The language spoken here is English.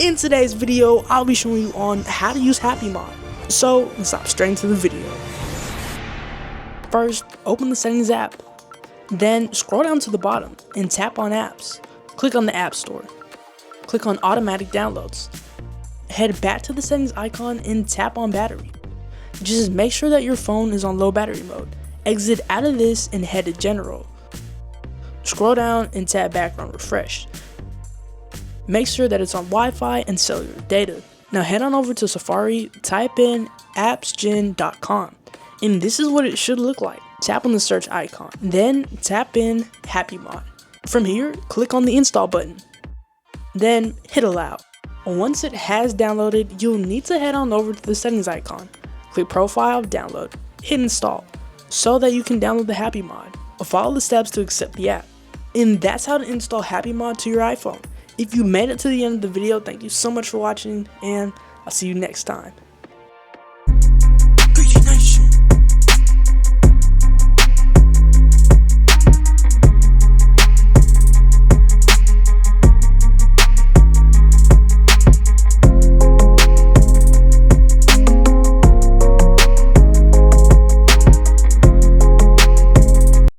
In today's video, I'll be showing you on how to use HappyMod. So let's hop straight into the video. First, open the Settings app. Then scroll down to the bottom and tap on Apps. Click on the App Store. Click on Automatic Downloads. Head back to the Settings icon and tap on Battery. Just make sure that your phone is on low battery mode. Exit out of this and head to General. Scroll down and tap Background Refresh. Make sure that it's on Wi-Fi and cellular data. Now head on over to Safari, type in appsgen.com, and this is what it should look like. Tap on the search icon, then tap in HappyMod. From here, click on the install button, then hit allow. Once it has downloaded, you'll need to head on over to the settings icon, click profile, download, hit install, so that you can download the HappyMod. Follow the steps to accept the app. And that's how to install HappyMod to your iPhone. If you made it to the end of the video, thank you so much for watching, and I'll see you next time.